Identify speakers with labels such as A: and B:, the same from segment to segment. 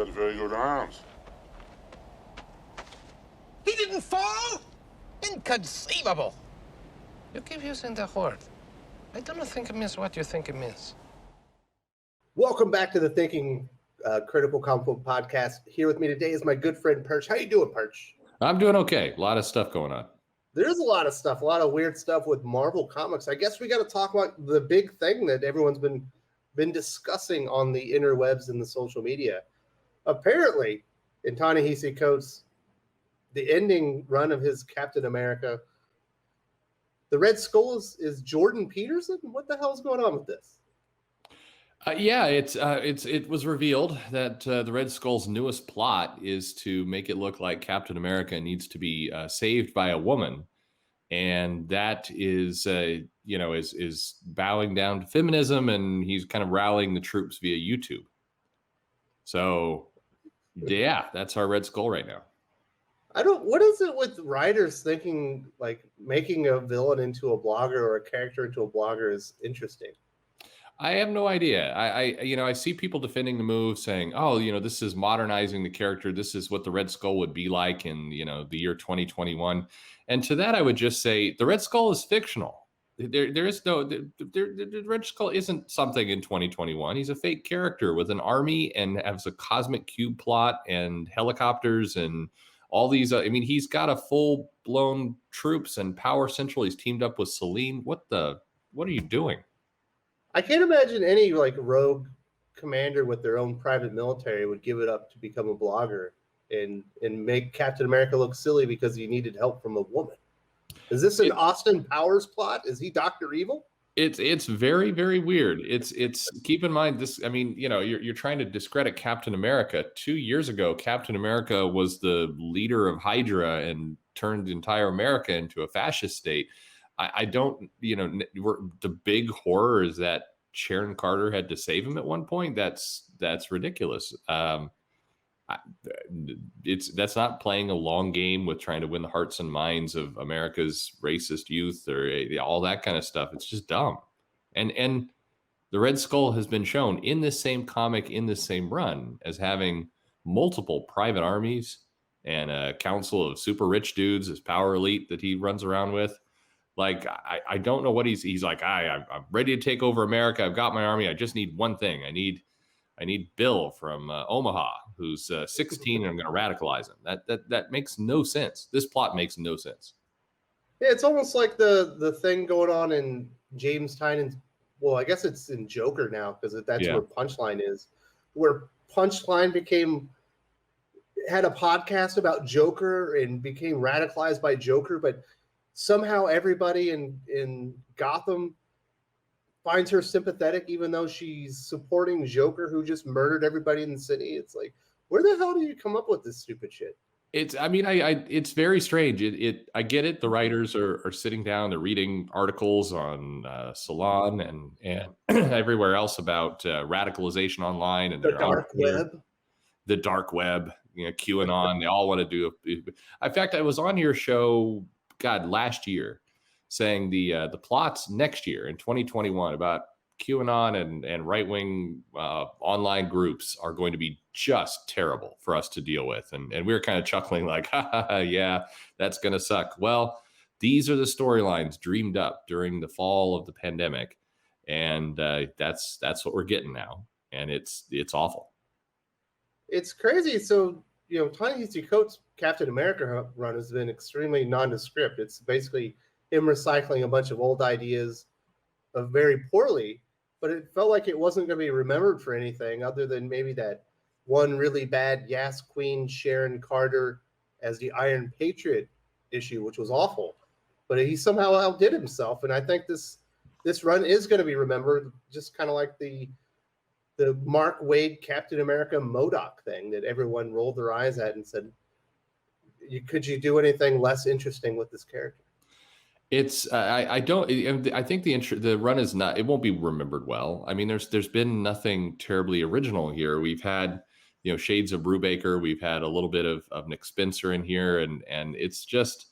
A: got very good arms.
B: He didn't fall? Inconceivable.
C: You keep using the word. I don't think it means what you think it means.
D: Welcome back to the Thinking Critical Comic Book Podcast. Here with me today is my good friend Perch. How you doing, Perch?
E: I'm doing okay. A lot of stuff going on.
D: There's a lot of stuff, a lot of weird stuff with Marvel Comics. I guess we got to talk about the big thing that everyone's been discussing on the interwebs and the social media. Apparently, in Ta-Nehisi Coates' the ending run of his Captain America, the Red Skull is Jordan Peterson? What the hell is going on with this?
E: It was revealed that the Red Skull's newest plot is to make it look like Captain America needs to be saved by a woman, and that is bowing down to feminism, and he's kind of rallying the troops via YouTube. So, yeah, that's our Red Skull right now.
D: What is it with writers thinking like making a villain into a blogger or a character into a blogger is interesting?
E: I have no idea. I see people defending the move, saying, "Oh, this is modernizing the character. This is what the Red Skull would be like in the year 2021." And to that, I would just say the Red Skull is fictional. There is no the Red Skull isn't something in 2021. He's a fake character with an army and has a cosmic cube plot and helicopters and all these. He's got a full blown troops and power central. He's teamed up with Selene. What are you doing?
D: I can't imagine any like rogue commander with their own private military would give it up to become a blogger and make Captain America look silly because he needed help from a woman. Is this an Austin Powers plot? Is he Dr. Evil?
E: It's very, very weird. It's keep in mind this. You're trying to discredit Captain America. 2 years ago, Captain America was the leader of Hydra and turned entire America into a fascist state. I don't, the big horror is that Sharon Carter had to save him at one point. That's ridiculous. That's not playing a long game with trying to win the hearts and minds of America's racist youth or all that kind of stuff. It's just dumb. And the Red Skull has been shown in this same comic, in this same run, as having multiple private armies and a council of super rich dudes, his power elite that he runs around with. Like, I don't know what he's like. I'm ready to take over America. I've got my army. I just need one thing. I need Bill from Omaha, who's 16, and I'm going to radicalize him. That makes no sense. This plot makes no sense.
D: Yeah, it's almost like the thing going on in James Tynion's. Well, I guess it's in Joker now because that's where Punchline is. Where Punchline had a podcast about Joker and became radicalized by Joker, but somehow everybody in Gotham finds her sympathetic, even though she's supporting Joker, who just murdered everybody in the city. It's like, where the hell do you come up with this stupid shit?
E: It's very strange. I get it. The writers are sitting down, they're reading articles on Salon and everywhere else about radicalization online and
D: the dark web.
E: The dark web, QAnon. They all want to do it. In fact, I was on your show, last year, saying the plots next year in 2021 about QAnon and right-wing online groups are going to be just terrible for us to deal with. And we were kind of chuckling like, yeah, that's going to suck. Well, these are the storylines dreamed up during the fall of the pandemic. And that's what we're getting now. And it's awful.
D: It's crazy. So, Ta-Nehisi Coates' Captain America run has been extremely nondescript. It's basically him recycling a bunch of old ideas very poorly, but it felt like it wasn't going to be remembered for anything other than maybe that one really bad Yas Queen Sharon Carter as the Iron Patriot issue, which was awful. But he somehow outdid himself, and I think this run is going to be remembered, just kind of like the Mark Waid Captain America MODOK thing that everyone rolled their eyes at and said, could you do anything less interesting with this character?
E: It's I think the run is not, it won't be remembered well. I mean, there's been nothing terribly original here. We've had shades of Brubaker, we've had a little bit of Nick Spencer in here, and it's just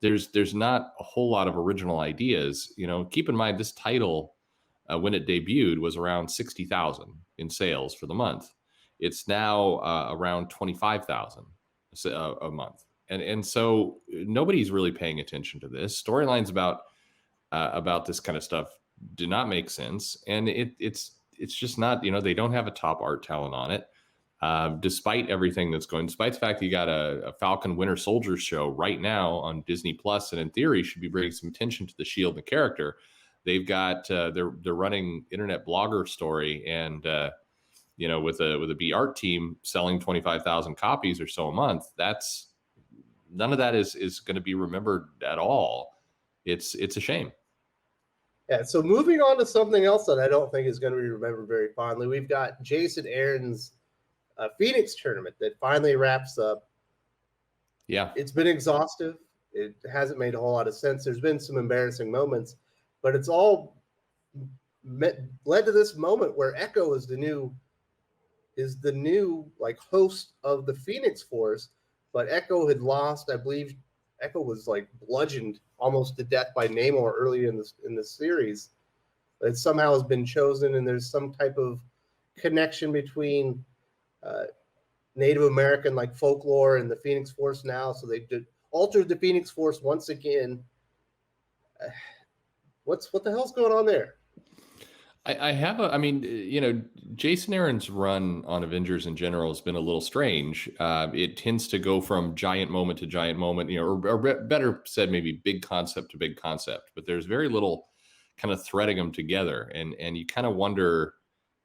E: there's not a whole lot of original ideas. Keep in mind this title when it debuted was around 60,000 in sales for the month, It's now around 25,000 a month. And so nobody's really paying attention to this. Storylines about this kind of stuff do not make sense. And it's just not, they don't have a top art talent on it. Despite everything that's going, despite the fact that you got a Falcon Winter Soldier show right now on Disney Plus, and in theory should be bringing some attention to the Shield and the character. They've got they're running internet blogger story, and with a B art team selling 25,000 copies or so a month. That's none of that is going to be remembered at all. It's a shame.
D: Yeah, so moving on to something else that I don't think is going to be remembered very fondly, we've got Jason Aaron's Phoenix tournament that finally wraps up.
E: Yeah.
D: It's been exhaustive. It hasn't made a whole lot of sense. There's been some embarrassing moments, but it's all led to this moment where Echo is the new like host of the Phoenix Force, but Echo had lost. I believe Echo was like bludgeoned almost to death by Namor early in the series. It somehow has been chosen, and there's some type of connection between Native American like folklore and the Phoenix Force now. So they altered the Phoenix Force once again. What the hell's going on there?
E: Jason Aaron's run on Avengers in general has been a little strange. It tends to go from giant moment to giant moment, or better said, maybe big concept to big concept, but there's very little kind of threading them together. And you kind of wonder,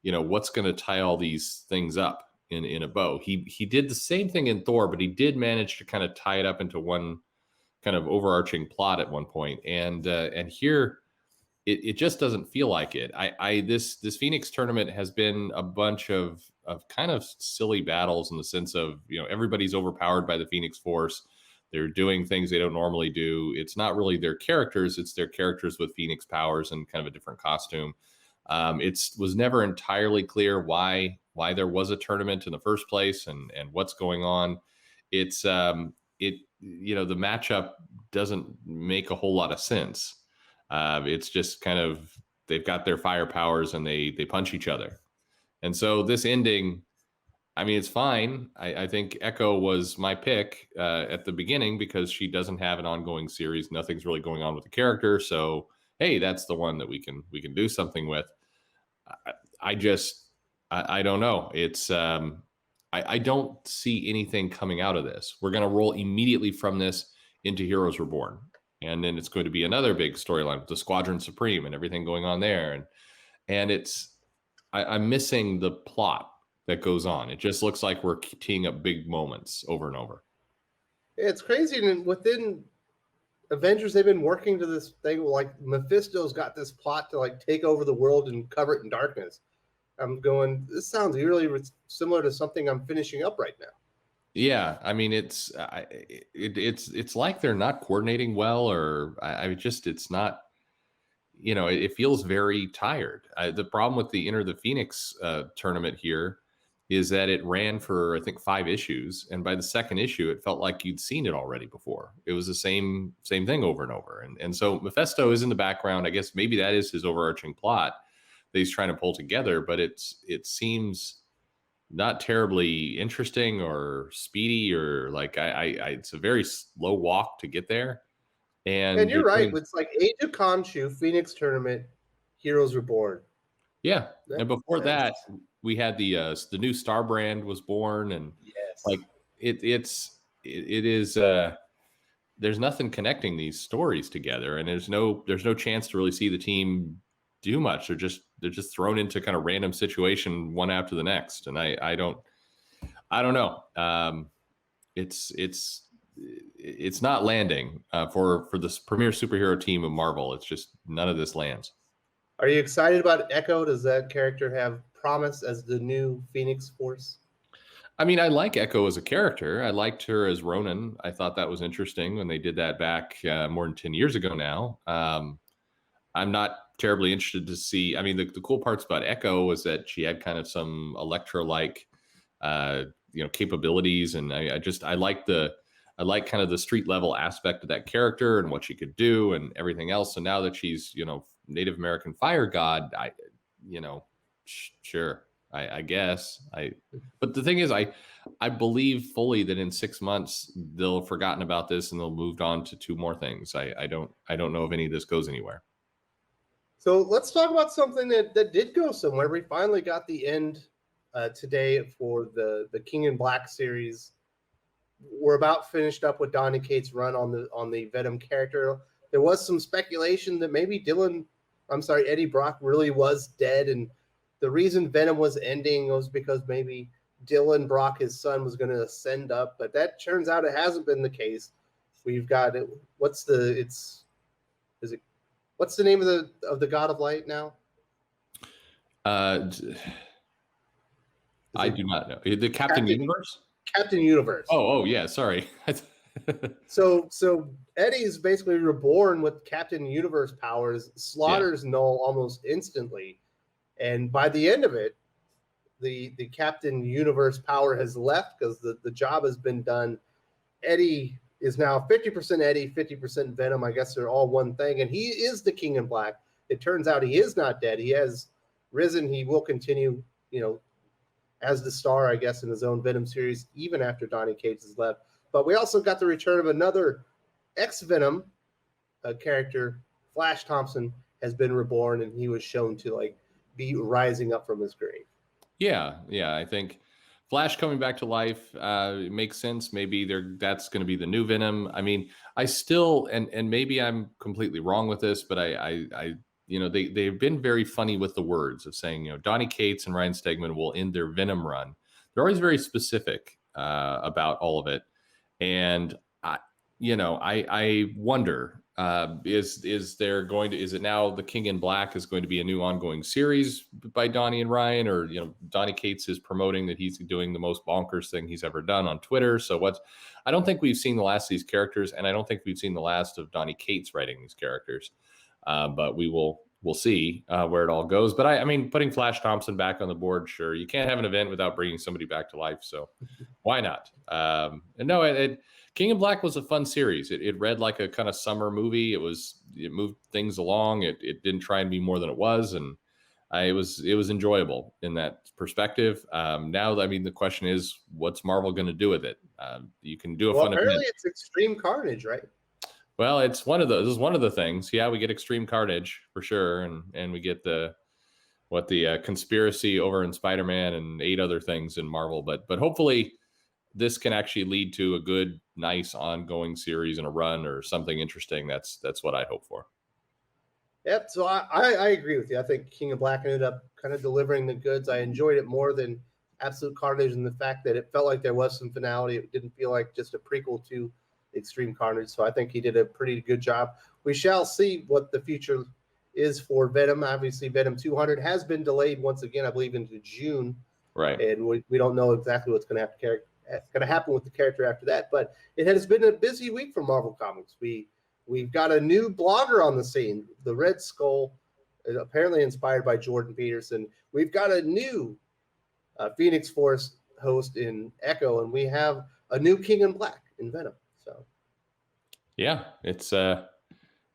E: what's going to tie all these things up in a bow. He did the same thing in Thor, but he did manage to kind of tie it up into one kind of overarching plot at one point. And here, it just doesn't feel like it. This Phoenix tournament has been a bunch of kind of silly battles in the sense of, everybody's overpowered by the Phoenix Force. They're doing things they don't normally do. It's not really their characters. It's their characters with Phoenix powers and kind of a different costume. It was never entirely clear why there was a tournament in the first place and what's going on. It's the matchup doesn't make a whole lot of sense. It's just kind of, they've got their fire powers and they punch each other. And so this ending, it's fine. I think Echo was my pick at the beginning because she doesn't have an ongoing series. Nothing's really going on with the character. So, hey, that's the one that we can do something with. I don't know. It's I don't see anything coming out of this. We're going to roll immediately from this into Heroes Reborn. And then it's going to be another big storyline with the Squadron Supreme and everything going on there. And I'm missing the plot that goes on. It just looks like we're teeing up big moments over and over.
D: It's crazy. And within Avengers, they've been working to this thing like Mephisto's got this plot to like take over the world and cover it in darkness. I'm going, this sounds really similar to something I'm finishing up right now.
E: Yeah, it's like they're not coordinating well, or it's not, it feels very tired. The problem with the Enter the Phoenix tournament here is that it ran for, I think, 5 issues, and by the second issue, it felt like you'd seen it already before. It was the same thing over and over, and so Mephisto is in the background. I guess maybe that is his overarching plot that he's trying to pull together, but it seems not terribly interesting or speedy, or like it's a very slow walk to get there. And
D: you're right. It's like Age of Khonshu, Phoenix Tournament, Heroes Reborn.
E: Yeah, and before that, we had the new Star brand was born, and
D: yes,
E: like it is. There's nothing connecting these stories together, and there's no chance to really see the team do much. They're just thrown into kind of random situation one after the next, and I don't know. It's not landing for this premier superhero team of Marvel. It's just none of this lands.
D: Are you excited about Echo? Does that character have promise as the new Phoenix Force?
E: I like Echo as a character. I liked her as Ronin. I thought that was interesting when they did that back more than 10 years ago now. I'm not terribly interested to see. The cool parts about Echo was that she had kind of some Elektra-like, capabilities, and I like kind of the street level aspect of that character and what she could do and everything else. And now that she's Native American fire god, sure. I guess. But the thing is, I believe fully that in 6 months they'll have forgotten about this and they'll moved on to 2 more things. I don't know if any of this goes anywhere.
D: So let's talk about something that did go somewhere. We finally got the end today for the King in Black series. We're about finished up with Donny Cates' run on the Venom character. There was some speculation that maybe Eddie Brock really was dead, and the reason Venom was ending was because maybe Dylan Brock, his son, was going to ascend up, but that turns out it hasn't been the case. We've got it. What's the name of the God of Light now?
E: I do not know. The Captain Universe?
D: Captain Universe.
E: Oh yeah, sorry.
D: So Eddie's basically reborn with Captain Universe powers, slaughters Null almost instantly, and by the end of it, the Captain Universe power has left because the job has been done. Eddie is now 50% Eddie, 50% Venom. I guess they're all one thing, and he is the King in Black. It turns out he is not dead. He has risen. He will continue, as the star, I guess, in his own Venom series, even after Donny Cates has left. But we also got the return of another ex-Venom character. Flash Thompson has been reborn, and he was shown to be rising up from his grave. Yeah.
E: I think Flash coming back to life makes sense. Maybe that's going to be the new Venom. I mean, I still, and maybe I'm completely wrong with this, but they've been very funny with the words of saying, Donny Cates and Ryan Stegman will end their Venom run. They're always very specific about all of it. And I wonder, is it now the King in Black is going to be a new ongoing series by Donny and Ryan, or, Donny Cates is promoting that he's doing the most bonkers thing he's ever done on Twitter. So I don't think we've seen the last of these characters, and I don't think we've seen the last of Donny Cates writing these characters. But we'll see where it all goes. But I mean, putting Flash Thompson back on the board, sure. You can't have an event without bringing somebody back to life. So why not? And no, King in Black was a fun series. It read like a kind of summer movie. It moved things along. It didn't try and be more than it was. And it was enjoyable in that perspective. Now, I mean, the question is, what's Marvel going to do with it? You can do a fun event.
D: Apparently it's Extreme Carnage, right?
E: Well, it's one of the things. Yeah, we get Extreme Carnage for sure, and we get the conspiracy over in Spider-Man and 8 other things in Marvel. But hopefully this can actually lead to a good, nice ongoing series and a run or something interesting. That's what I hope for.
D: Yep. So I agree with you. I think King of Black ended up kind of delivering the goods. I enjoyed it more than Absolute Carnage, and the fact that it felt like there was some finality. It didn't feel like just a prequel to Extreme Carnage. So I think he did a pretty good job. We shall see what the future is for Venom. Obviously, Venom 200 has been delayed once again, I believe, into June.
E: Right.
D: And we don't know exactly what's going to happen with the character after that. But it has been a busy week for Marvel Comics. We've got a new blogger on the scene, the Red Skull, apparently inspired by Jordan Peterson. We've got a new Phoenix Force host in Echo, and we have a new King in Black in Venom. So,
E: yeah, it's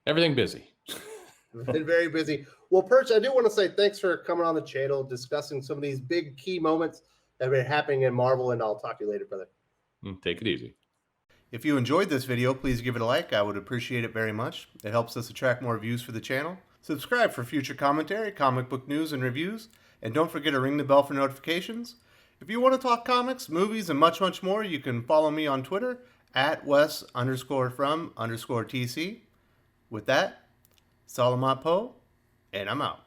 E: everything busy.
D: Been very busy. Well, Perch, I do want to say thanks for coming on the channel, discussing some of these big key moments that have been happening in Marvel, and I'll talk to you later, brother.
E: Take it easy.
A: If you enjoyed this video, please give it a like. I would appreciate it very much. It helps us attract more views for the channel. Subscribe for future commentary, comic book news, and reviews. And don't forget to ring the bell for notifications. If you want to talk comics, movies, and much, much more, you can follow me on Twitter at Wes_from_TC. With that, Salamat Po, and I'm out.